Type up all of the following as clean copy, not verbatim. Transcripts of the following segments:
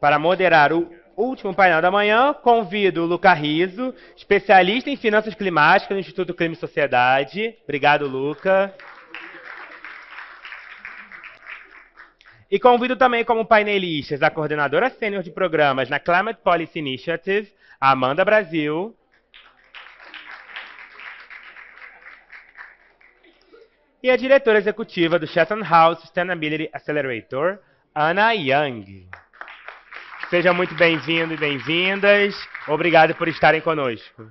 Para moderar o último painel da manhã, convido o Luca Riso, especialista em finanças climáticas no Instituto Clima e Sociedade. Obrigado, Luca. E convido também como painelistas a coordenadora sênior de programas na Climate Policy Initiative, a Amanda Brasil. E a diretora executiva do Chatham House Sustainability Accelerator, Ana Young. Sejam muito bem-vindos e bem-vindas. Obrigado por estarem conosco.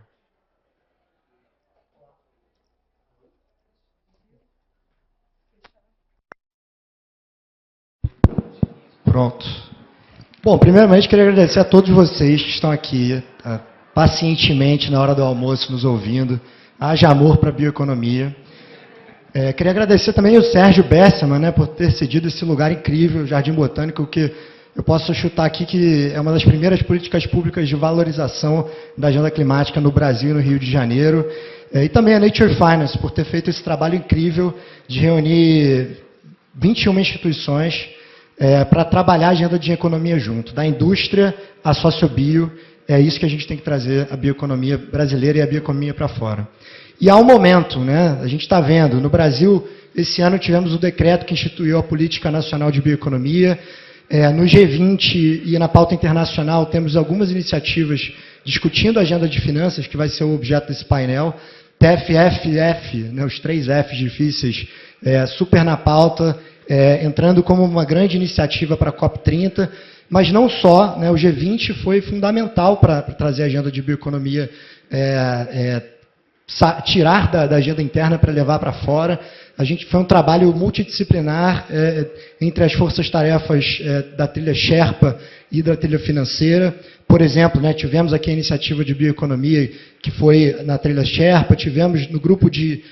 Pronto. Bom, primeiramente queria agradecer a todos vocês que estão aqui pacientemente na hora do almoço nos ouvindo. Haja amor para a bioeconomia. Queria agradecer também o Sérgio Bessemann, né, por ter cedido esse lugar incrível, o Jardim Botânico, que eu posso chutar aqui que é uma das primeiras políticas públicas de valorização da agenda climática no Brasil e no Rio de Janeiro. E também a Nature Finance, por ter feito esse trabalho incrível de reunir 21 instituições para trabalhar a agenda de economia junto, da indústria à sociobio. É isso que a gente tem que trazer a bioeconomia brasileira e a bioeconomia para fora. E há um momento, né, a gente está vendo, no Brasil, esse ano tivemos o decreto que instituiu a Política Nacional de Bioeconomia. No G20 e na pauta internacional temos algumas iniciativas discutindo a agenda de finanças, que vai ser o objeto desse painel. TFF, né, os 3 Fs difíceis, super na pauta, entrando como uma grande iniciativa para a COP30, mas não só, né, o G20 foi fundamental para trazer a agenda de bioeconomia, tirar da agenda interna para levar para fora. Foi um trabalho multidisciplinar entre as forças-tarefas da trilha Sherpa e da trilha financeira. Por exemplo, né, tivemos aqui a iniciativa de bioeconomia, que foi na trilha Sherpa, tivemos no grupo de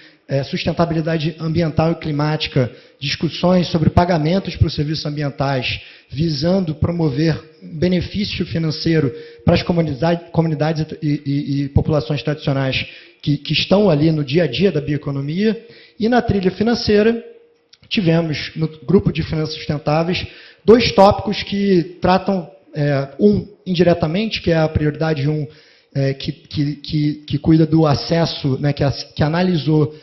sustentabilidade ambiental e climática discussões sobre pagamentos para os serviços ambientais, visando promover benefício financeiro para as comunidades e populações tradicionais que estão ali no dia a dia da bioeconomia. E na trilha financeira, tivemos no grupo de finanças sustentáveis 2 tópicos que tratam, indiretamente, que é a prioridade 1, que cuida do acesso, né, que analisou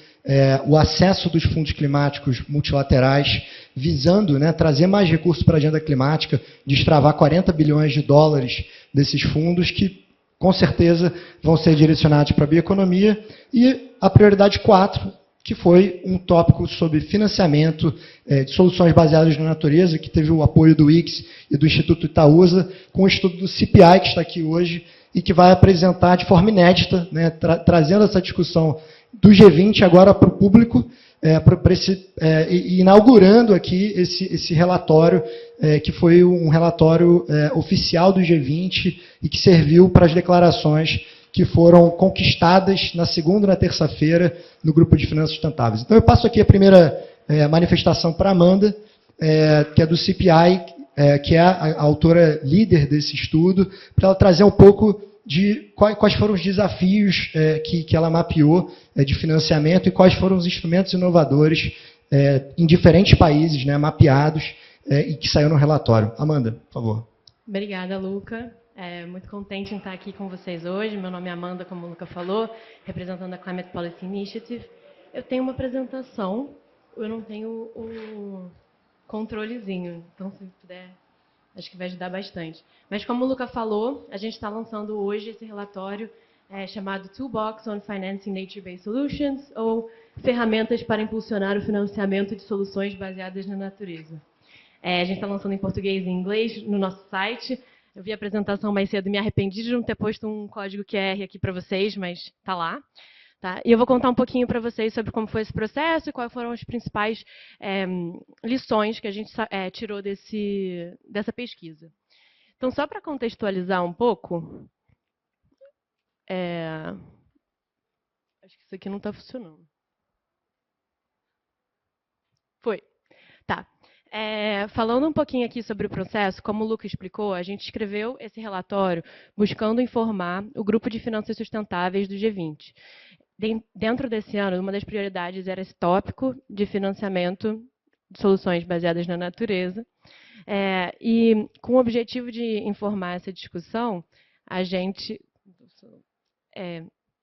o acesso dos fundos climáticos multilaterais, visando, né, trazer mais recursos para a agenda climática, destravar 40 bilhões de dólares desses fundos que, com certeza, vão ser direcionados para a bioeconomia. E a prioridade 4, que foi um tópico sobre financiamento de soluções baseadas na natureza, que teve o apoio do ICS e do Instituto Itaúsa, com o estudo do CPI, que está aqui hoje, e que vai apresentar de forma inédita, né, trazendo essa discussão do G20 agora para o público, inaugurando aqui esse relatório, que foi um relatório oficial do G20 e que serviu para as declarações que foram conquistadas na segunda e na terça-feira no Grupo de Finanças Sustentáveis. Então, eu passo aqui a primeira manifestação para a Amanda, que é do CPI, que é a autora líder desse estudo, para ela trazer um pouco de quais foram os desafios que ela mapeou de financiamento e quais foram os instrumentos inovadores em diferentes países, né, mapeados, e que saiu no relatório. Amanda, por favor. Obrigada, Luca. Muito contente em estar aqui com vocês hoje. Meu nome é Amanda, como o Luca falou, representando a Climate Policy Initiative. Eu tenho uma apresentação, eu não tenho o controlezinho, então se puder, acho que vai ajudar bastante. Mas como o Luca falou, a gente está lançando hoje esse relatório chamado Toolbox on Financing Nature-Based Solutions, ou Ferramentas para Impulsionar o Financiamento de Soluções Baseadas na Natureza. A gente está lançando em português e em inglês no nosso site. Eu vi a apresentação mais cedo e me arrependi de não ter posto um código QR aqui para vocês, mas está lá. Tá? E eu vou contar um pouquinho para vocês sobre como foi esse processo e quais foram as principais lições que a gente tirou dessa pesquisa. Então, só para contextualizar um pouco, acho que isso aqui não está funcionando. Foi. Tá. Falando um pouquinho aqui sobre o processo, como o Luca explicou, a gente escreveu esse relatório buscando informar o grupo de finanças sustentáveis do G20. Dentro desse ano, uma das prioridades era esse tópico de financiamento de soluções baseadas na natureza. E com o objetivo de informar essa discussão, a gente...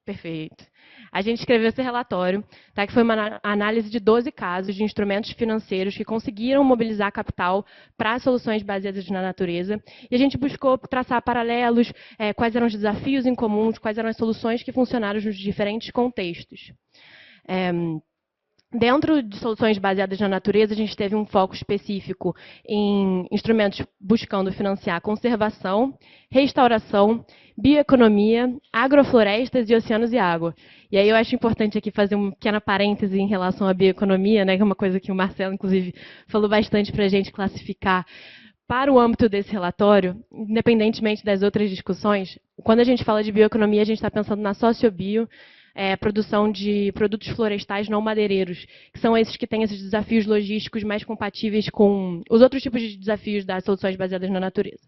Perfeito. A gente escreveu esse relatório, tá, que foi uma análise de 12 casos de instrumentos financeiros que conseguiram mobilizar capital para soluções baseadas na natureza. E a gente buscou traçar paralelos, quais eram os desafios em comuns, quais eram as soluções que funcionaram nos diferentes contextos. Dentro de soluções baseadas na natureza, a gente teve um foco específico em instrumentos buscando financiar conservação, restauração, bioeconomia, agroflorestas e oceanos e água. E aí eu acho importante aqui fazer uma pequena parêntese em relação à bioeconomia, né, que é uma coisa que o Marcelo, inclusive, falou bastante para a gente classificar. Para o âmbito desse relatório, independentemente das outras discussões, quando a gente fala de bioeconomia, a gente está pensando na sociobio, produção de produtos florestais não madeireiros, que são esses que têm esses desafios logísticos mais compatíveis com os outros tipos de desafios das soluções baseadas na natureza.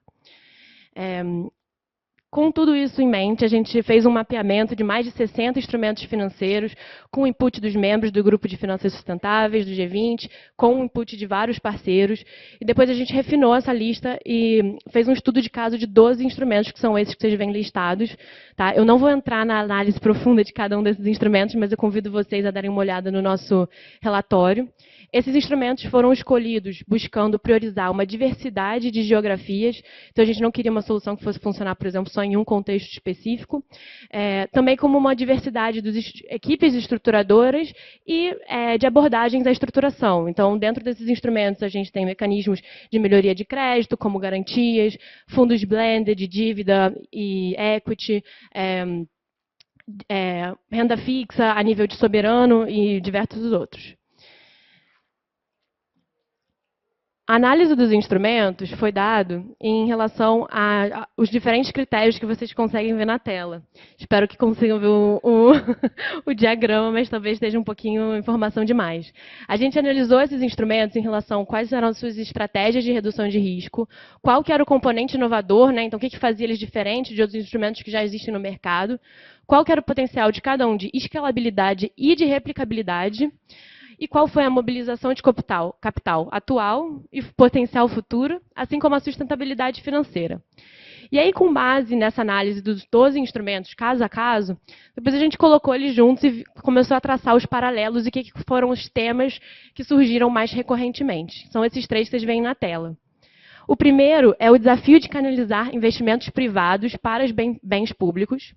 Com tudo isso em mente, a gente fez um mapeamento de mais de 60 instrumentos financeiros, com o input dos membros do Grupo de Finanças Sustentáveis, do G20, com o input de vários parceiros. E depois a gente refinou essa lista e fez um estudo de caso de 12 instrumentos, que são esses que vocês veem listados. Tá? Eu não vou entrar na análise profunda de cada um desses instrumentos, mas eu convido vocês a darem uma olhada no nosso relatório. Esses instrumentos foram escolhidos buscando priorizar uma diversidade de geografias. Então, a gente não queria uma solução que fosse funcionar, por exemplo, só em um contexto específico. Também como uma diversidade das equipes estruturadoras e de abordagens à estruturação. Então, dentro desses instrumentos, a gente tem mecanismos de melhoria de crédito, como garantias, fundos blended de dívida e equity, renda fixa a nível de soberano e diversos outros. A análise dos instrumentos foi dado em relação aos diferentes critérios que vocês conseguem ver na tela. Espero que consigam ver o diagrama, mas talvez esteja um pouquinho informação demais. A gente analisou esses instrumentos em relação a quais eram as suas estratégias de redução de risco, qual que era o componente inovador, né? Então o que fazia eles diferentes de outros instrumentos que já existem no mercado, qual que era o potencial de cada um de escalabilidade e de replicabilidade, e qual foi a mobilização de capital atual e potencial futuro, assim como a sustentabilidade financeira. E aí, com base nessa análise dos 12 instrumentos, caso a caso, depois a gente colocou eles juntos e começou a traçar os paralelos e o que foram os temas que surgiram mais recorrentemente. São esses 3 que vocês veem na tela. O primeiro é o desafio de canalizar investimentos privados para os bens públicos.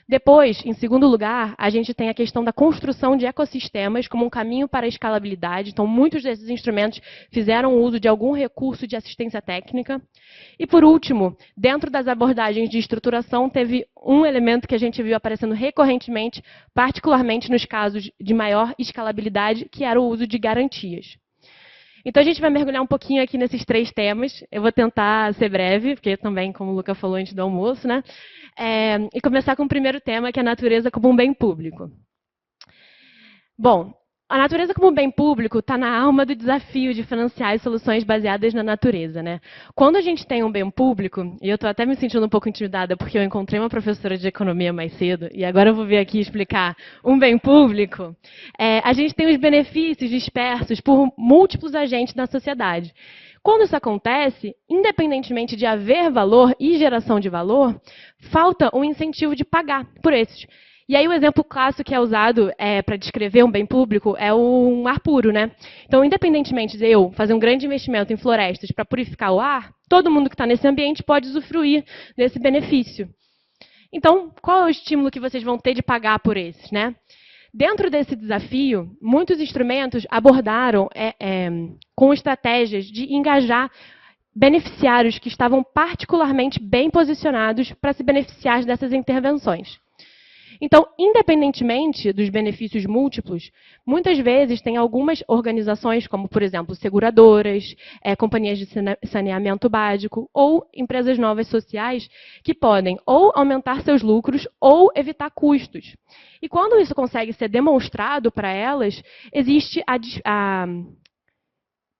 Depois, em segundo lugar, a gente tem a questão da construção de ecossistemas como um caminho para a escalabilidade. Então, muitos desses instrumentos fizeram uso de algum recurso de assistência técnica. E, por último, dentro das abordagens de estruturação, teve um elemento que a gente viu aparecendo recorrentemente, particularmente nos casos de maior escalabilidade, que era o uso de garantias. Então, a gente vai mergulhar um pouquinho aqui nesses 3 temas. Eu vou tentar ser breve, porque também, como o Luca falou antes do almoço, né? E começar com o primeiro tema, que é a natureza como um bem público. Bom, a natureza como um bem público está na alma do desafio de financiar as soluções baseadas na natureza, né? Quando a gente tem um bem público, e eu estou até me sentindo um pouco intimidada, porque eu encontrei uma professora de economia mais cedo, e agora eu vou vir aqui explicar um bem público, a gente tem os benefícios dispersos por múltiplos agentes na sociedade. Quando isso acontece, independentemente de haver valor e geração de valor, falta um incentivo de pagar por esses. E aí o exemplo clássico que é usado para descrever um bem público é um ar puro, né? Então, independentemente de eu fazer um grande investimento em florestas para purificar o ar, todo mundo que está nesse ambiente pode usufruir desse benefício. Então, qual é o estímulo que vocês vão ter de pagar por esses, né? Dentro desse desafio, muitos instrumentos abordaram com estratégias de engajar beneficiários que estavam particularmente bem posicionados para se beneficiar dessas intervenções. Então, independentemente dos benefícios múltiplos, muitas vezes tem algumas organizações, como, por exemplo, seguradoras, companhias de saneamento básico ou empresas novas sociais, que podem ou aumentar seus lucros ou evitar custos. E quando isso consegue ser demonstrado para elas, existe a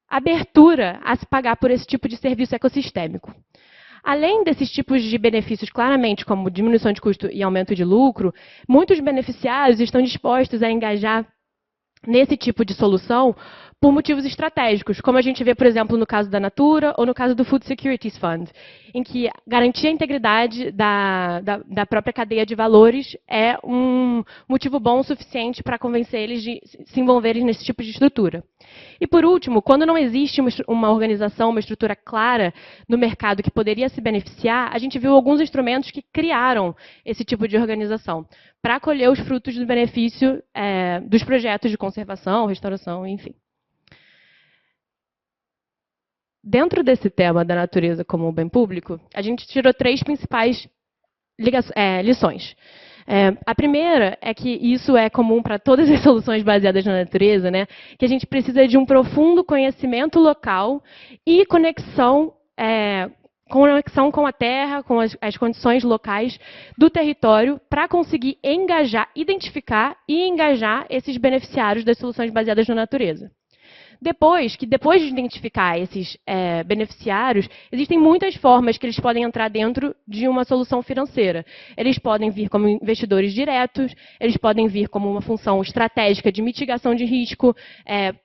abertura a se pagar por esse tipo de serviço ecossistêmico. Além desses tipos de benefícios, claramente, como diminuição de custo e aumento de lucro, muitos beneficiários estão dispostos a engajar nesse tipo de solução por motivos estratégicos, como a gente vê, por exemplo, no caso da Natura ou no caso do Food Securities Fund, em que garantir a integridade da própria cadeia de valores é um motivo bom o suficiente para convencer eles de se envolverem nesse tipo de estrutura. E, por último, quando não existe uma organização, uma estrutura clara no mercado que poderia se beneficiar, a gente viu alguns instrumentos que criaram esse tipo de organização para colher os frutos do benefício dos projetos de conservação, restauração, enfim. Dentro desse tema da natureza como bem público, a gente tirou 3 principais lições. A primeira é que isso é comum para todas as soluções baseadas na natureza, né? Que a gente precisa de um profundo conhecimento local e conexão com a terra, com as condições locais do território, para conseguir identificar e engajar esses beneficiários das soluções baseadas na natureza. Depois de identificar esses beneficiários, existem muitas formas que eles podem entrar dentro de uma solução financeira. Eles podem vir como investidores diretos, eles podem vir como uma função estratégica de mitigação de risco,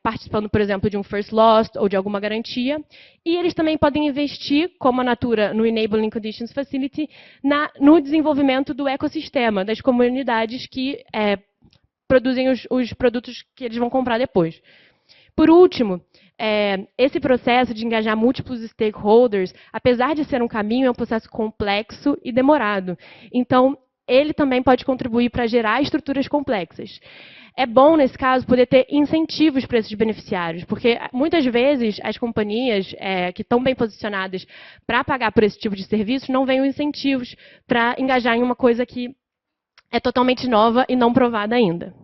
participando, por exemplo, de um first loss ou de alguma garantia. E eles também podem investir, como a Natura, no Enabling Conditions Facility, no desenvolvimento do ecossistema, das comunidades que produzem os produtos que eles vão comprar depois. Por último, esse processo de engajar múltiplos stakeholders, apesar de ser um caminho, é um processo complexo e demorado. Então, ele também pode contribuir para gerar estruturas complexas. É bom, nesse caso, poder ter incentivos para esses beneficiários, porque muitas vezes as companhias que estão bem posicionadas para pagar por esse tipo de serviço não veem os incentivos para engajar em uma coisa que é totalmente nova e não provada ainda.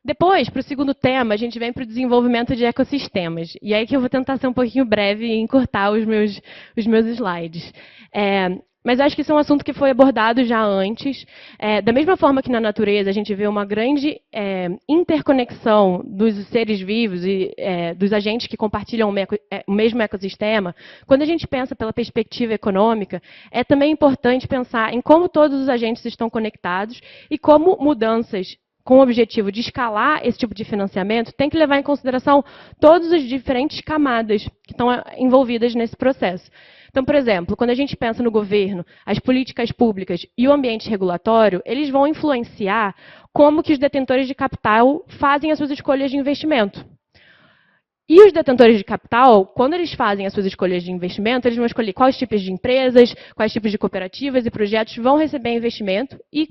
Depois, para o segundo tema, a gente vem para o desenvolvimento de ecossistemas. E aí que eu vou tentar ser um pouquinho breve e encurtar os meus slides. Mas acho que isso é um assunto que foi abordado já antes. Da mesma forma que na natureza a gente vê uma grande interconexão dos seres vivos e dos agentes que compartilham o mesmo ecossistema, quando a gente pensa pela perspectiva econômica, é também importante pensar em como todos os agentes estão conectados e como mudanças com o objetivo de escalar esse tipo de financiamento, tem que levar em consideração todas as diferentes camadas que estão envolvidas nesse processo. Então, por exemplo, quando a gente pensa no governo, as políticas públicas e o ambiente regulatório, eles vão influenciar como que os detentores de capital fazem as suas escolhas de investimento. E os detentores de capital, quando eles fazem as suas escolhas de investimento, eles vão escolher quais tipos de empresas, quais tipos de cooperativas e projetos vão receber investimento e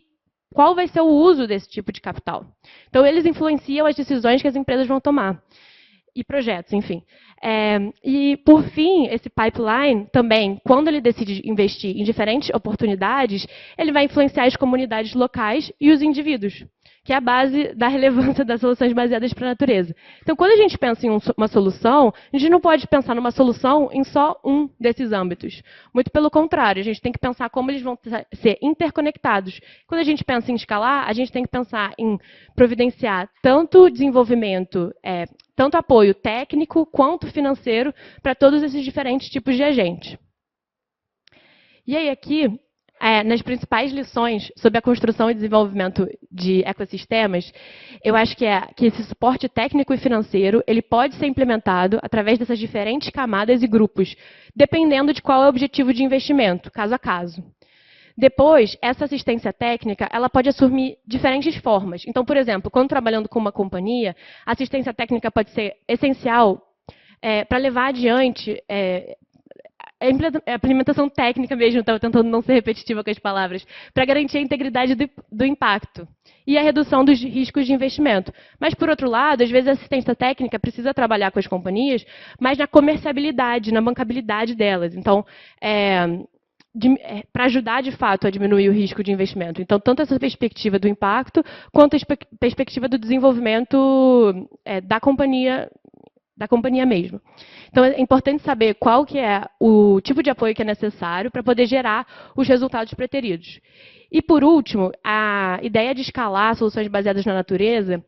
qual vai ser o uso desse tipo de capital. Então, eles influenciam as decisões que as empresas vão tomar. E projetos, enfim. E, por fim, esse pipeline também, quando ele decide investir em diferentes oportunidades, ele vai influenciar as comunidades locais e os indivíduos, que é a base da relevância das soluções baseadas para a natureza. Então, quando a gente pensa em uma solução, a gente não pode pensar numa solução em só um desses âmbitos. Muito pelo contrário, a gente tem que pensar como eles vão ser interconectados. Quando a gente pensa em escalar, a gente tem que pensar em providenciar tanto desenvolvimento, tanto apoio técnico quanto financeiro para todos esses diferentes tipos de agentes. E aí, aqui, nas principais lições sobre a construção e desenvolvimento de ecossistemas, eu acho que esse suporte técnico e financeiro ele pode ser implementado através dessas diferentes camadas e grupos, dependendo de qual é o objetivo de investimento, caso a caso. Depois, essa assistência técnica ela pode assumir diferentes formas. Então, por exemplo, quando trabalhando com uma companhia, a assistência técnica pode ser essencial para levar adiante a implementação técnica mesmo, estava tentando não ser repetitiva com as palavras, para garantir a integridade do impacto e a redução dos riscos de investimento. Mas, por outro lado, às vezes a assistência técnica precisa trabalhar com as companhias, mas na comerciabilidade, na bancabilidade delas. Então, para ajudar, de fato, a diminuir o risco de investimento. Então, tanto essa perspectiva do impacto, quanto a perspectiva do desenvolvimento da companhia mesmo. Então, é importante saber qual que é o tipo de apoio que é necessário para poder gerar os resultados preteridos. E, por último, a ideia de escalar soluções baseadas na natureza,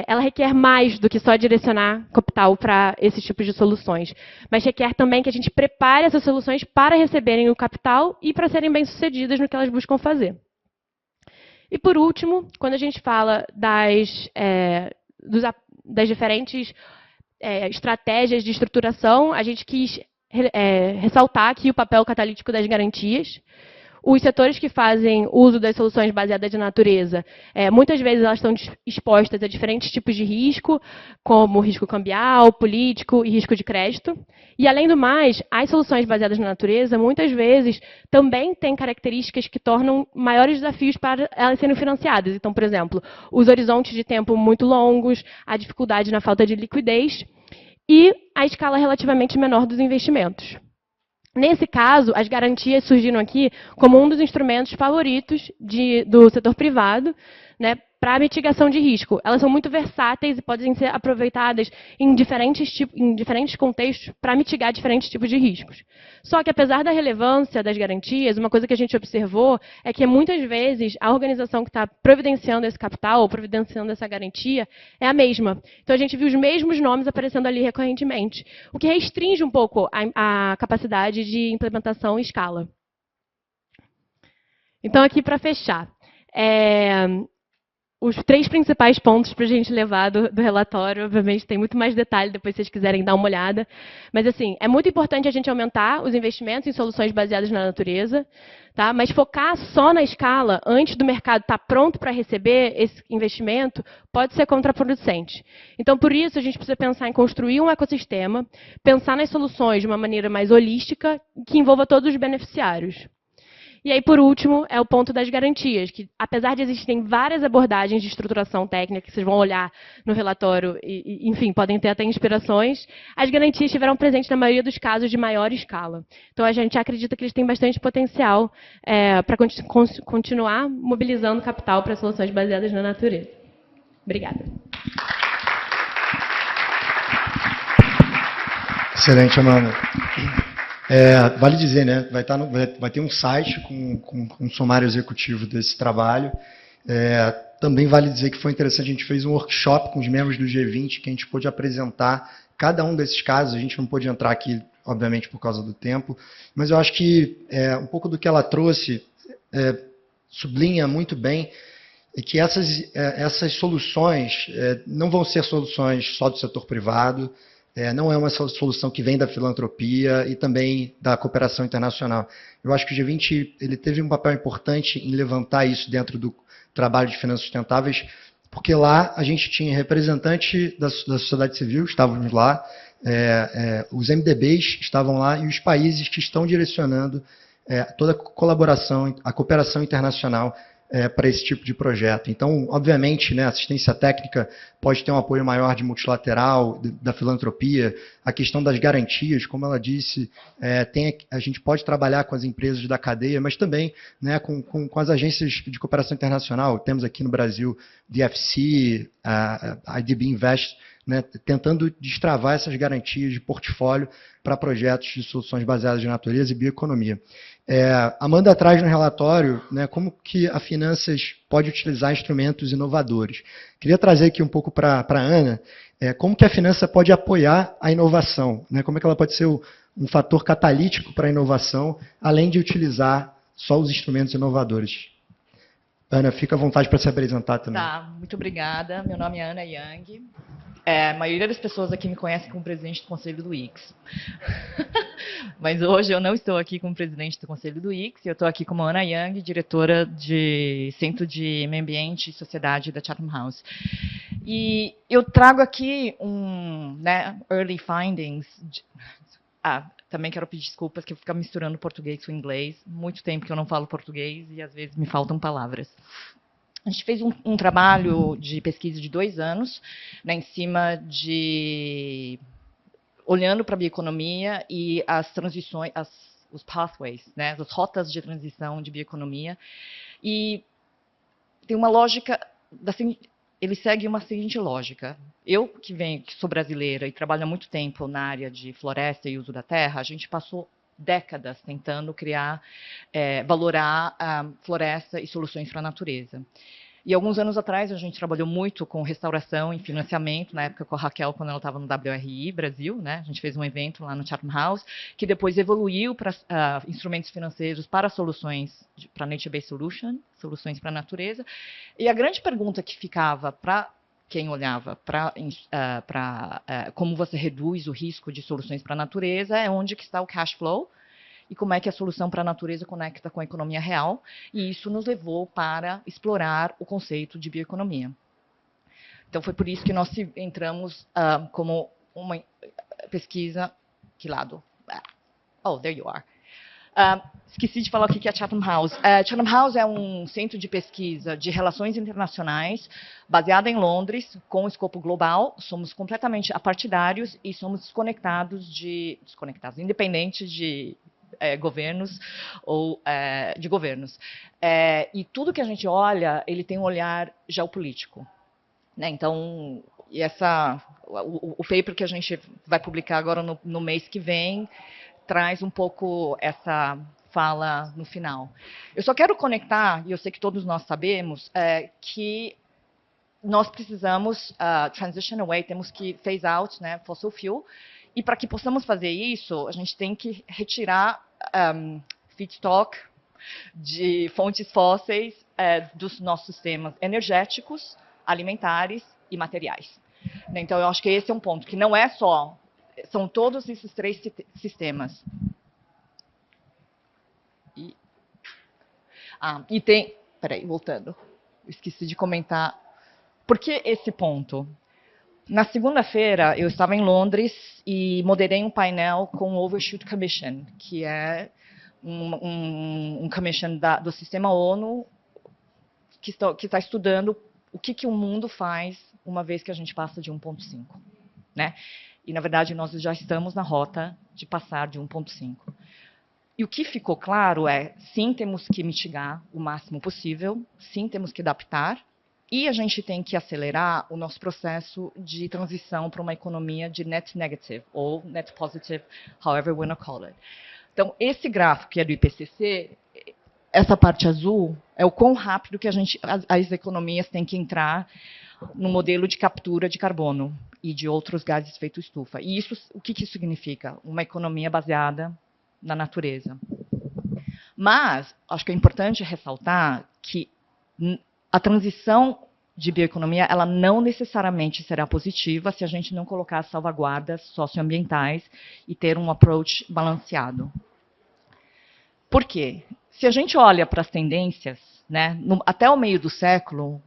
ela requer mais do que só direcionar capital para esses tipos de soluções, mas requer também que a gente prepare essas soluções para receberem o capital e para serem bem-sucedidas no que elas buscam fazer. E, por último, quando a gente fala das diferentes estratégias de estruturação, a gente quis ressaltar aqui o papel catalítico das garantias. Os setores que fazem uso das soluções baseadas na natureza, muitas vezes elas estão expostas a diferentes tipos de risco, como risco cambial, político e risco de crédito. E, além do mais, as soluções baseadas na natureza, muitas vezes, também têm características que tornam maiores desafios para elas serem financiadas. Então, por exemplo, os horizontes de tempo muito longos, a dificuldade na falta de liquidez e a escala relativamente menor dos investimentos. Nesse caso, as garantias surgiram aqui como um dos instrumentos favoritos do setor privado, né, para a mitigação de risco. Elas são muito versáteis e podem ser aproveitadas em diferentes contextos para mitigar diferentes tipos de riscos. Só que, apesar da relevância das garantias, uma coisa que a gente observou é que, muitas vezes, a organização que está providenciando esse capital ou providenciando essa garantia é a mesma. Então, a gente viu os mesmos nomes aparecendo ali recorrentemente, o que restringe um pouco a capacidade de implementação em escala. Então, aqui para fechar, os 3 principais pontos para a gente levar do relatório, obviamente tem muito mais detalhe, depois se vocês quiserem dar uma olhada. Mas, assim, é muito importante a gente aumentar os investimentos em soluções baseadas na natureza, tá? Mas focar só na escala, antes do mercado estar pronto para receber esse investimento, pode ser contraproducente. Então, por isso, a gente precisa pensar em construir um ecossistema, pensar nas soluções de uma maneira mais holística, que envolva todos os beneficiários. E aí, por último, é o ponto das garantias, que, apesar de existirem várias abordagens de estruturação técnica que vocês vão olhar no relatório e, enfim, podem ter até inspirações, as garantias estiveram presentes na maioria dos casos de maior escala. Então, a gente acredita que eles têm bastante potencial para continuar mobilizando capital para soluções baseadas na natureza. Obrigada. Excelente, Amanda. Vale dizer, né? Vai ter um site com um sumário executivo desse trabalho. Também vale dizer que foi interessante, a gente fez um workshop com os membros do G20, que a gente pôde apresentar cada um desses casos. A gente não pôde entrar aqui, obviamente, por causa do tempo, mas eu acho que um pouco do que ela trouxe sublinha muito bem que essas soluções não vão ser soluções só do setor privado, não é uma solução que vem da filantropia e também da cooperação internacional. Eu acho que o G20 ele teve um papel importante em levantar isso dentro do trabalho de finanças sustentáveis, porque lá a gente tinha representantes da sociedade civil, estávamos lá, os MDBs estavam lá e os países que estão direcionando toda a colaboração, a cooperação internacional para esse tipo de projeto. Então, obviamente, né, a assistência técnica pode ter um apoio maior de multilateral, da filantropia, a questão das garantias, como ela disse, a gente pode trabalhar com as empresas da cadeia, mas também, né, com as agências de cooperação internacional. Temos aqui no Brasil DFC, a IDB Invest, né, tentando destravar essas garantias de portfólio para projetos de soluções baseadas em natureza e bioeconomia. Amanda traz no relatório, né, como que a Finanças pode utilizar instrumentos inovadores. Queria trazer aqui um pouco para a Ana, como que a Finança pode apoiar a inovação, né, como é que ela pode ser um fator catalítico para a inovação, além de utilizar só os instrumentos inovadores. Ana, fica à vontade para se apresentar também. Tá, muito obrigada. Meu nome é Ana Yang. A maioria das pessoas aqui me conhecem como presidente do Conselho do IX. Mas hoje eu não estou aqui como presidente do Conselho do IX, eu estou aqui como Ana Yang, diretora de Centro de Meio Ambiente e Sociedade da Chatham House. E eu trago aqui early findings. Também quero pedir desculpas que eu fico misturando português com inglês. Muito tempo que eu não falo português e às vezes me faltam palavras. A gente fez um trabalho de pesquisa de 2 anos, né, em cima de olhando para a bioeconomia e as transições, os pathways, né, as rotas de transição de bioeconomia. E tem uma lógica, ele segue uma seguinte lógica. Eu, que sou brasileira e trabalho há muito tempo na área de floresta e uso da terra, a gente passou décadas tentando valorar a floresta e soluções para a natureza. E alguns anos atrás a gente trabalhou muito com restauração e financiamento, na época com a Raquel, quando ela estava no WRI Brasil, né? A gente fez um evento lá no Chatham House, que depois evoluiu para instrumentos financeiros para soluções para Nature-Based Solutions, soluções para a natureza. E a grande pergunta que ficava para quem olhava para como você reduz o risco de soluções para a natureza, é onde que está o cash flow e como é que a solução para a natureza conecta com a economia real. E isso nos levou para explorar o conceito de bioeconomia. Então, foi por isso que nós entramos como uma pesquisa... Que lado? Oh, there you are. Esqueci de falar o que é Chatham House. Chatham House é um centro de pesquisa de relações internacionais baseado em Londres, com escopo global. Somos completamente apartidários e somos independentes de governos ou de governos. E tudo que a gente olha, ele tem um olhar geopolítico. Né? Então, o paper que a gente vai publicar agora no mês que vem traz um pouco essa fala no final. Eu só quero conectar, e eu sei que todos nós sabemos, que nós precisamos transition away, temos que phase out, né, fossil fuel, e para que possamos fazer isso, a gente tem que retirar feedstock de fontes fósseis dos nossos sistemas energéticos, alimentares e materiais. Então, eu acho que esse é um ponto, que não é só... São todos esses 3 sistemas. E tem... Peraí, voltando. Esqueci de comentar. Por que esse ponto? Na segunda-feira, eu estava em Londres e moderei um painel com o Overshoot Commission, que é um commission do sistema ONU que está estudando o que o mundo faz uma vez que a gente passa de 1.5, né? E, na verdade, nós já estamos na rota de passar de 1.5. E o que ficou claro sim, temos que mitigar o máximo possível, sim, temos que adaptar, e a gente tem que acelerar o nosso processo de transição para uma economia de net negative, ou net positive, however we want to call it. Então, esse gráfico que é do IPCC, essa parte azul, é o quão rápido que as economias têm que entrar no modelo de captura de carbono e de outros gases de efeito estufa. E isso, o que isso significa? Uma economia baseada na natureza. Mas, acho que é importante ressaltar que a transição de bioeconomia, ela não necessariamente será positiva se a gente não colocar salvaguardas socioambientais e ter um approach balanceado. Por quê? Se a gente olha para as tendências, né, até o meio do século,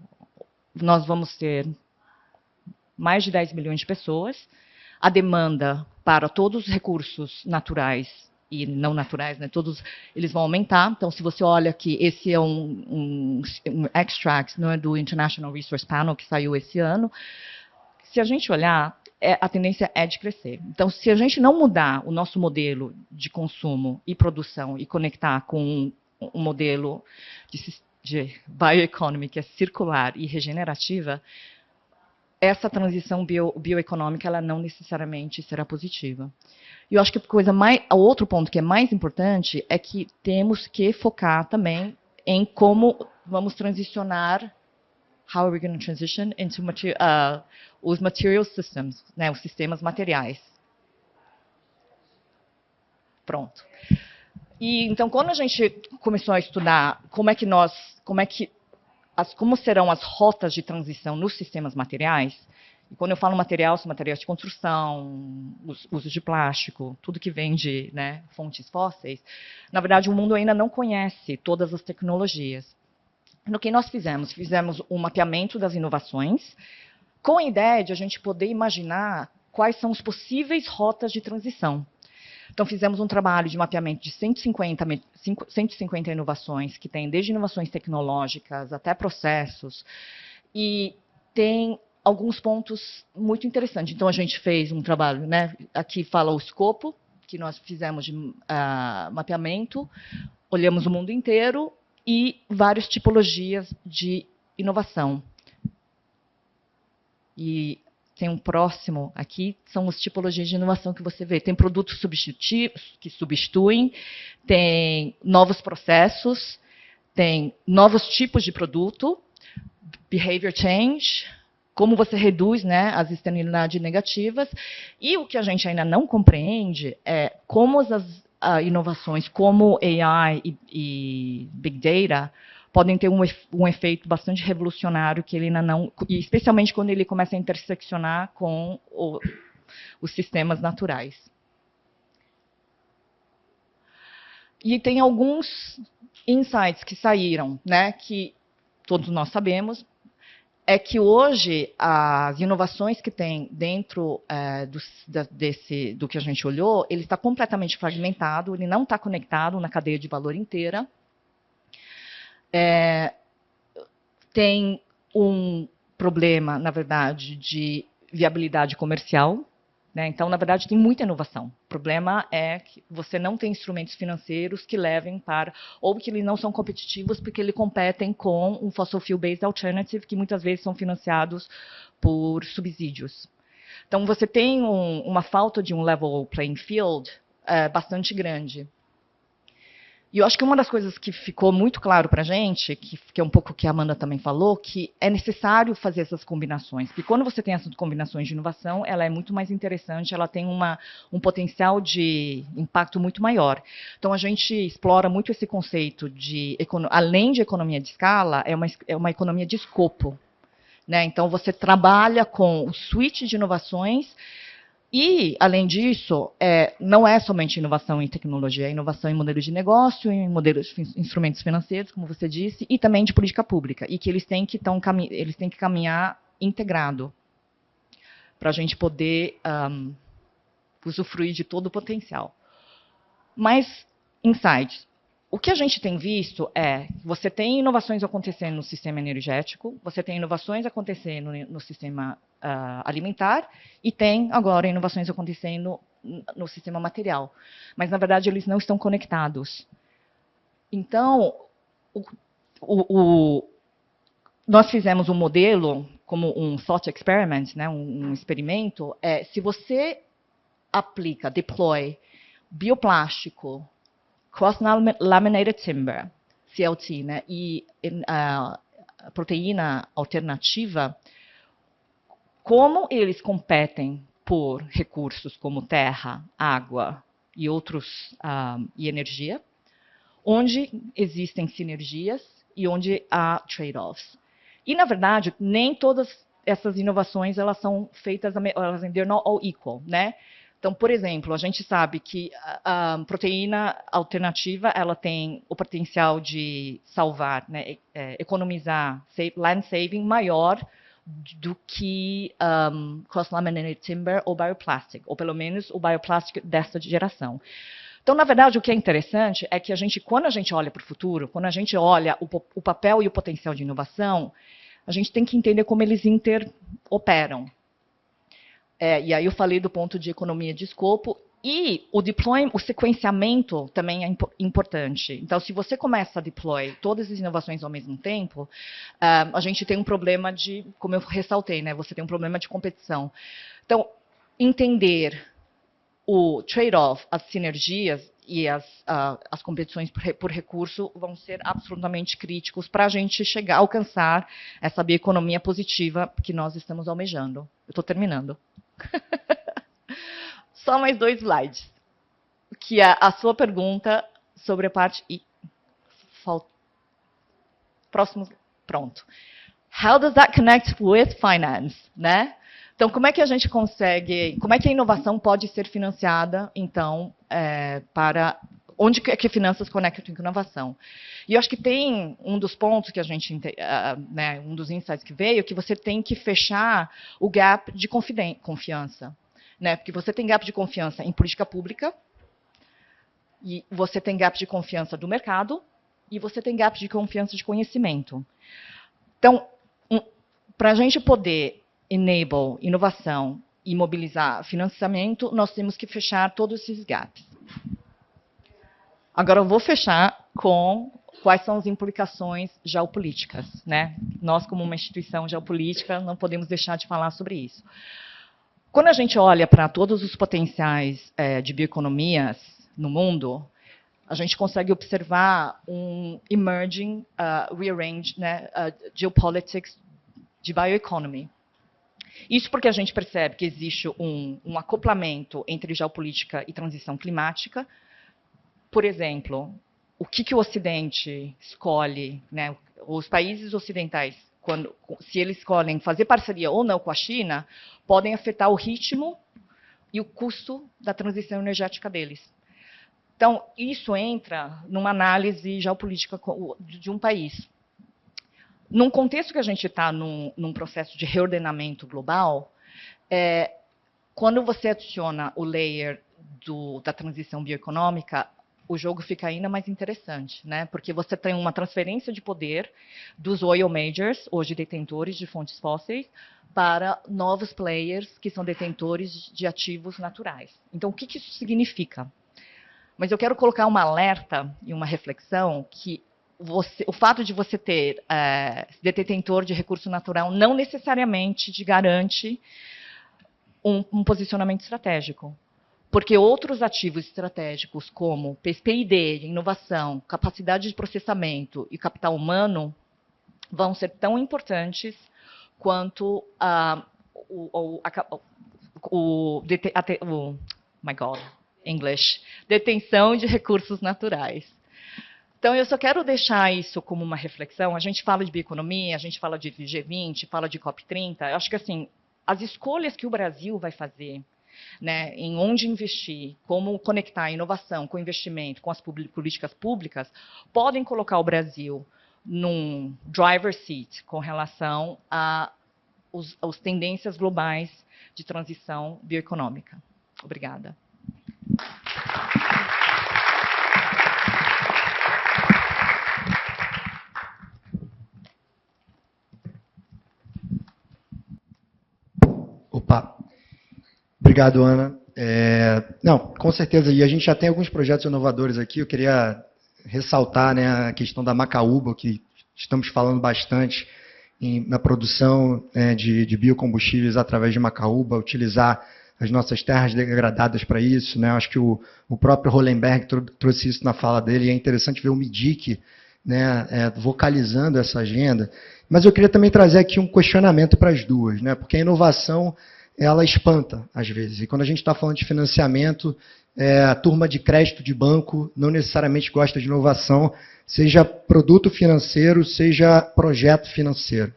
nós vamos ter mais de 10 milhões de pessoas. A demanda para todos os recursos naturais e não naturais, né, todos eles vão aumentar. Então, se você olha aqui, esse é um extract, não é, do International Resource Panel, que saiu esse ano. Se a gente olhar, a tendência é de crescer. Então, se a gente não mudar o nosso modelo de consumo e produção e conectar com um modelo de bioeconomy, que é circular e regenerativa, essa transição bioeconômica ela não necessariamente será positiva. E eu acho que o outro ponto que é mais importante é que temos que focar também em como vamos transicionar, how are we going to transition into os material systems, né, os sistemas materiais. Pronto. E então, quando a gente começou a estudar como serão as rotas de transição nos sistemas materiais, e quando eu falo material, são materiais de construção, uso de plástico, tudo que vem de, né, fontes fósseis, na verdade, o mundo ainda não conhece todas as tecnologias. No que nós fizemos? Fizemos um mapeamento das inovações, com a ideia de a gente poder imaginar quais são as possíveis rotas de transição. Então, fizemos um trabalho de mapeamento de 150 inovações, que tem desde inovações tecnológicas até processos, e tem alguns pontos muito interessantes. Então, a gente fez um trabalho, né, aqui fala o escopo, que nós fizemos de mapeamento, olhamos o mundo inteiro e várias tipologias de inovação. E tem um próximo aqui, são as tipologias de inovação que você vê. Tem produtos substitutivos, que substituem, tem novos processos, tem novos tipos de produto, behavior change, como você reduz, né, as externalidades negativas. E o que a gente ainda não compreende é como as inovações, como AI e Big Data, podem ter um efeito bastante revolucionário que ele ainda não, e especialmente quando ele começa a interseccionar com os sistemas naturais. E tem alguns insights que saíram, né, que todos nós sabemos, é que hoje as inovações que tem dentro do que a gente olhou, ele está completamente fragmentado, ele não está conectado na cadeia de valor inteira. Tem um problema, na verdade, de viabilidade comercial, né? Então, na verdade, tem muita inovação. O problema é que você não tem instrumentos financeiros que levem para, ou que eles não são competitivos porque eles competem com um fossil fuel-based alternative, que muitas vezes são financiados por subsídios. Então, você tem uma falta de um level playing field bastante grande. E eu acho que uma das coisas que ficou muito claro para a gente, que é um pouco o que a Amanda também falou, que é necessário fazer essas combinações. Porque quando você tem essas combinações de inovação, ela é muito mais interessante, ela tem um potencial de impacto muito maior. Então, a gente explora muito esse conceito de, além de economia de escala, é uma economia de escopo, né? Então, você trabalha com o suite de inovações. E, além disso, não é somente inovação em tecnologia, é inovação em modelos de negócio, em modelos de instrumentos financeiros, como você disse, e também de política pública, e que eles têm que caminhar integrado para a gente poder usufruir de todo o potencial. Mas, insights. O que a gente tem visto você tem inovações acontecendo no sistema energético, você tem inovações acontecendo no sistema alimentar e tem agora inovações acontecendo no sistema material. Mas, na verdade, eles não estão conectados. Então, nós fizemos um modelo, como um thought experiment, né, um experimento. Se você deploy bioplástico, cross-laminated timber, CLT, né, e proteína alternativa, como eles competem por recursos como terra, água e outros e energia, onde existem sinergias e onde há trade-offs. E, na verdade, nem todas essas inovações elas são feitas, they're not all equal, né? Então, por exemplo, a gente sabe que a proteína alternativa ela tem o potencial de salvar, né, economizar, land saving maior do que cross-laminated timber ou bioplastic, ou pelo menos o bioplastic desta geração. Então, na verdade, o que é interessante é que quando a gente olha para o futuro, quando a gente olha o papel e o potencial de inovação, a gente tem que entender como eles interoperam. E aí eu falei do ponto de economia de escopo e o sequenciamento também é importante. Então, se você começa a deploy todas as inovações ao mesmo tempo, a gente tem um problema de, como eu ressaltei, né, você tem um problema de competição. Então, entender o trade-off, as sinergias e as competições por recurso vão ser absolutamente críticos para a gente alcançar essa bioeconomia positiva que nós estamos almejando. Eu estou terminando. Só mais 2 slides. Que é a sua pergunta sobre a parte... Próximo. Pronto. How does that connect with finance? Né? Então, como é que a gente consegue... Como é que a inovação pode ser financiada, então, para... Onde é que finanças conectam com inovação? E eu acho que tem um dos pontos que a gente... né, um dos insights que veio, que você tem que fechar o gap de confiança. Né? Porque você tem gap de confiança em política pública, e você tem gap de confiança do mercado, e você tem gap de confiança de conhecimento. Então, para a gente poder enable inovação e mobilizar financiamento, nós temos que fechar todos esses gaps. Agora eu vou fechar com quais são as implicações geopolíticas, né? Nós, como uma instituição geopolítica, não podemos deixar de falar sobre isso. Quando a gente olha para todos os potenciais de bioeconomias no mundo, a gente consegue observar um emerging rearrange, né, geopolitics de bioeconomy. Isso porque a gente percebe que existe um acoplamento entre geopolítica e transição climática. Por exemplo, o que o Ocidente escolhe, né? Os países ocidentais, se eles escolhem fazer parceria ou não com a China, podem afetar o ritmo e o custo da transição energética deles. Então, isso entra numa análise geopolítica de um país. Num contexto que a gente está num processo de reordenamento global, quando você adiciona o layer da transição bioeconômica, o jogo fica ainda mais interessante, né? Porque você tem uma transferência de poder dos oil majors, hoje detentores de fontes fósseis, para novos players que são detentores de ativos naturais. Então, o que isso significa? Mas eu quero colocar um alerta e uma reflexão que o fato de você ter detentor de recurso natural não necessariamente te garante um posicionamento estratégico. Porque outros ativos estratégicos, como PID, inovação, capacidade de processamento e capital humano, vão ser tão importantes quanto detenção de recursos naturais. Então, eu só quero deixar isso como uma reflexão. A gente fala de bioeconomia, a gente fala de G20, fala de COP30. Eu acho que, assim, as escolhas que o Brasil vai fazer, né, em onde investir, como conectar a inovação com o investimento, com as políticas públicas, podem colocar o Brasil num driver's seat com relação às tendências globais de transição bioeconômica. Obrigada. Opa. Obrigado, Ana. Não, com certeza, e a gente já tem alguns projetos inovadores aqui. Eu queria ressaltar, né, a questão da Macaúba, que estamos falando bastante na produção de biocombustíveis através de Macaúba, utilizar as nossas terras degradadas para isso, né? Acho que o próprio Hollenberg trouxe isso na fala dele, e é interessante ver o MIDIC, né, vocalizando essa agenda. Mas eu queria também trazer aqui um questionamento para as duas, né? Porque a inovação, ela espanta, às vezes. E quando a gente está falando de financiamento, a turma de crédito de banco não necessariamente gosta de inovação, seja produto financeiro, seja projeto financeiro.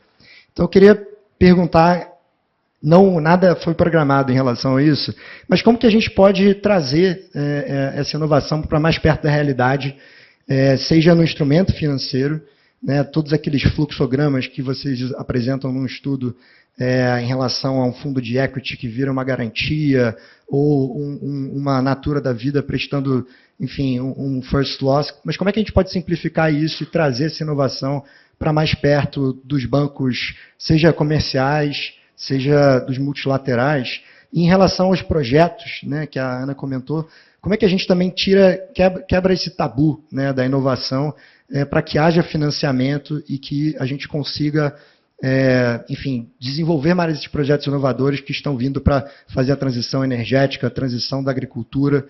Então, eu queria perguntar, nada foi programado em relação a isso, mas como que a gente pode trazer essa inovação para mais perto da realidade, seja no instrumento financeiro, né, todos aqueles fluxogramas que vocês apresentam num estudo em relação a um fundo de equity que vira uma garantia, ou uma Natura da vida prestando, enfim, um first loss. Mas como é que a gente pode simplificar isso e trazer essa inovação para mais perto dos bancos, seja comerciais, seja dos multilaterais? E em relação aos projetos, né, que a Ana comentou, como é que a gente também quebra esse tabu, né, da inovação para que haja financiamento e que a gente consiga, enfim, desenvolver mais esses projetos inovadores que estão vindo para fazer a transição energética, a transição da agricultura.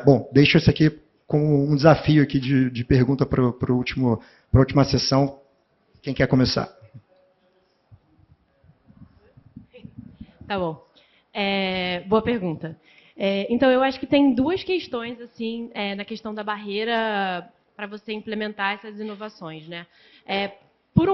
Bom, deixo isso aqui como um desafio aqui de pergunta para a última sessão. Quem quer começar? Tá bom. Boa pergunta. Então, eu acho que tem duas questões assim na questão da barreira para você implementar essas inovações, né? Por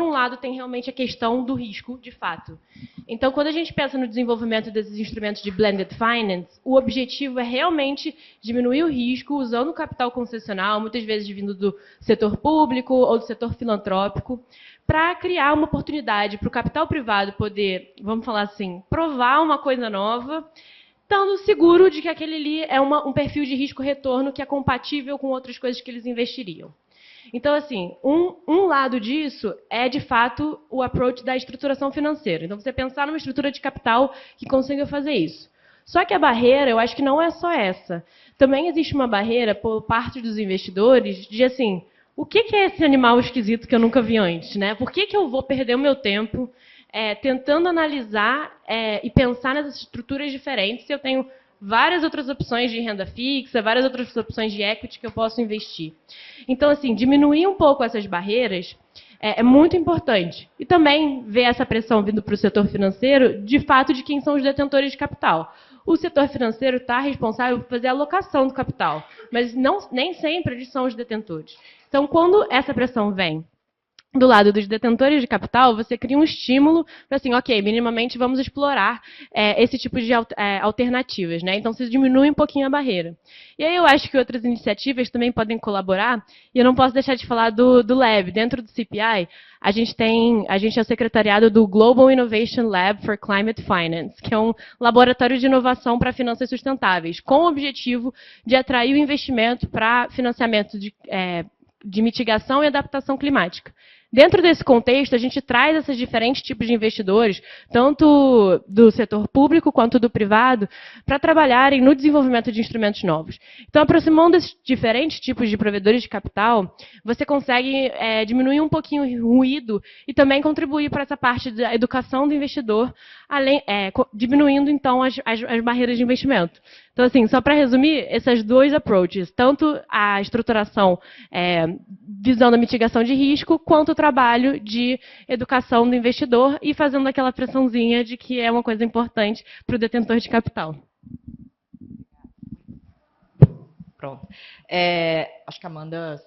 um lado, tem realmente a questão do risco, de fato. Então, quando a gente pensa no desenvolvimento desses instrumentos de blended finance, o objetivo é realmente diminuir o risco usando o capital concessional, muitas vezes vindo do setor público ou do setor filantrópico, para criar uma oportunidade para o capital privado poder, vamos falar assim, provar uma coisa nova, estando seguro de que aquele ali é um perfil de risco-retorno que é compatível com outras coisas que eles investiriam. Então, assim, um lado disso é, de fato, o approach da estruturação financeira. Então, você pensar numa estrutura de capital que consiga fazer isso. Só que a barreira, eu acho que não é só essa. Também existe uma barreira, por parte dos investidores, de, assim, o que é esse animal esquisito que eu nunca vi antes, né? Por que eu vou perder o meu tempo tentando analisar e pensar nessas estruturas diferentes se eu tenho várias outras opções de renda fixa, várias outras opções de equity que eu posso investir. Então, assim, diminuir um pouco essas barreiras é muito importante. E também ver essa pressão vindo para o setor financeiro, de fato, de quem são os detentores de capital. o setor financeiro está responsável por fazer a alocação do capital, mas nem sempre eles são os detentores. Então, quando essa pressão vem do lado dos detentores de capital, você cria um estímulo para assim, ok, minimamente vamos explorar esse tipo de alternativas, né? Então, você diminui um pouquinho a barreira. E aí eu acho que outras iniciativas também podem colaborar, e eu não posso deixar de falar do Lab. Dentro do CPI, a gente é o secretariado do Global Innovation Lab for Climate Finance, que é um laboratório de inovação para finanças sustentáveis, com o objetivo de atrair o investimento para financiamento de mitigação e adaptação climática. Dentro desse contexto, a gente traz esses diferentes tipos de investidores, tanto do setor público quanto do privado, para trabalharem no desenvolvimento de instrumentos novos. Então, aproximando esses diferentes tipos de provedores de capital, você consegue diminuir um pouquinho o ruído e também contribuir para essa parte da educação do investidor, diminuindo, então, as barreiras de investimento. Então, assim, só para resumir, esses dois approaches, tanto a estruturação visando a mitigação de risco, quanto o trabalho de educação do investidor e fazendo aquela pressãozinha de que é uma coisa importante para o detentor de capital. Pronto. Acho que a Amanda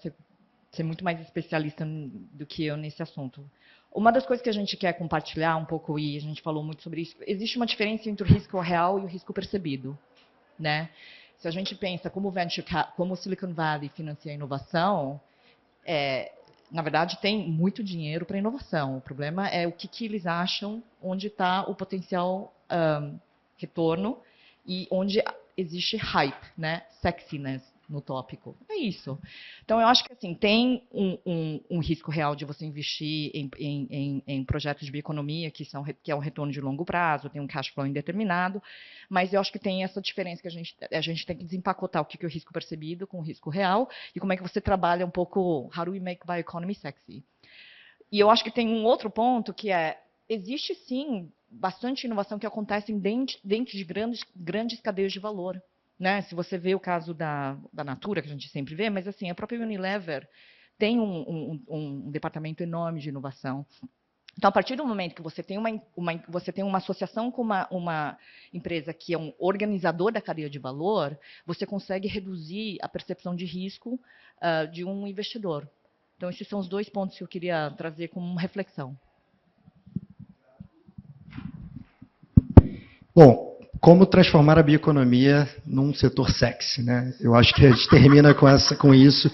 ser muito mais especialista do que eu nesse assunto. Uma das coisas que a gente quer compartilhar um pouco, e a gente falou muito sobre isso, existe uma diferença entre o risco real e o risco percebido, né? Se a gente pensa como o Silicon Valley financia a inovação, na verdade, tem muito dinheiro para inovação. O problema é o que eles acham, onde está o potencial retorno e onde existe hype, né? Sexiness no tópico. É isso. Então, eu acho que assim, tem um risco real de você investir em projetos de bioeconomia, que é um retorno de longo prazo, tem um cash flow indeterminado, mas eu acho que tem essa diferença que a gente tem que desempacotar o que é o risco percebido com o risco real e como é que você trabalha um pouco how do we make bioeconomy sexy. E eu acho que tem um outro ponto que existe sim bastante inovação que acontece dentro de grandes cadeias de valor. Né? Se você vê o caso da Natura, que a gente sempre vê, mas assim, a própria Unilever tem um departamento enorme de inovação. Então, a partir do momento que você tem uma associação com uma empresa que é um organizador da cadeia de valor, você consegue reduzir a percepção de risco de um investidor. Então, esses são os dois pontos que eu queria trazer como reflexão. Bom, como transformar a bioeconomia num setor sexy, né? Eu acho que a gente termina com isso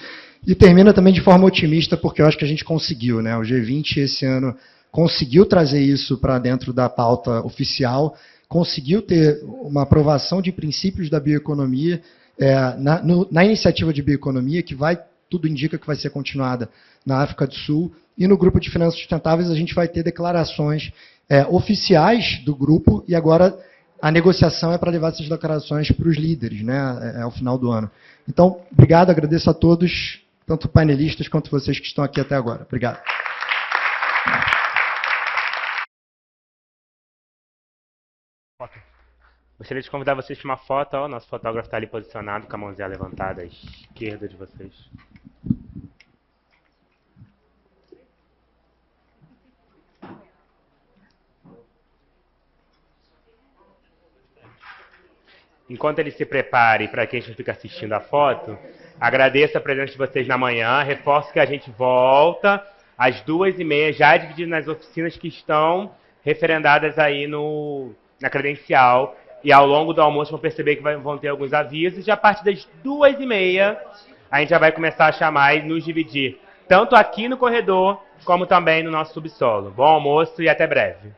e termina também de forma otimista, porque eu acho que a gente conseguiu, né? O G20 esse ano conseguiu trazer isso para dentro da pauta oficial, conseguiu ter uma aprovação de princípios da bioeconomia na iniciativa de bioeconomia, que tudo indica que vai ser continuada na África do Sul, e no grupo de finanças sustentáveis a gente vai ter declarações oficiais do grupo, e agora a negociação é para levar essas declarações para os líderes, né, ao final do ano. Então, obrigado, agradeço a todos, tanto painelistas quanto vocês que estão aqui até agora. Obrigado. Gostaria de convidar vocês para uma foto. O nosso fotógrafo está ali posicionado, com a mãozinha levantada à esquerda de vocês. Enquanto ele se prepare, para quem fica assistindo a foto, agradeço a presença de vocês na manhã, reforço que a gente volta às 2h30, já dividido nas oficinas que estão referendadas aí na credencial, e ao longo do almoço vão perceber que vão ter alguns avisos, e a partir das 2h30 a gente já vai começar a chamar e nos dividir, tanto aqui no corredor, como também no nosso subsolo. Bom almoço e até breve.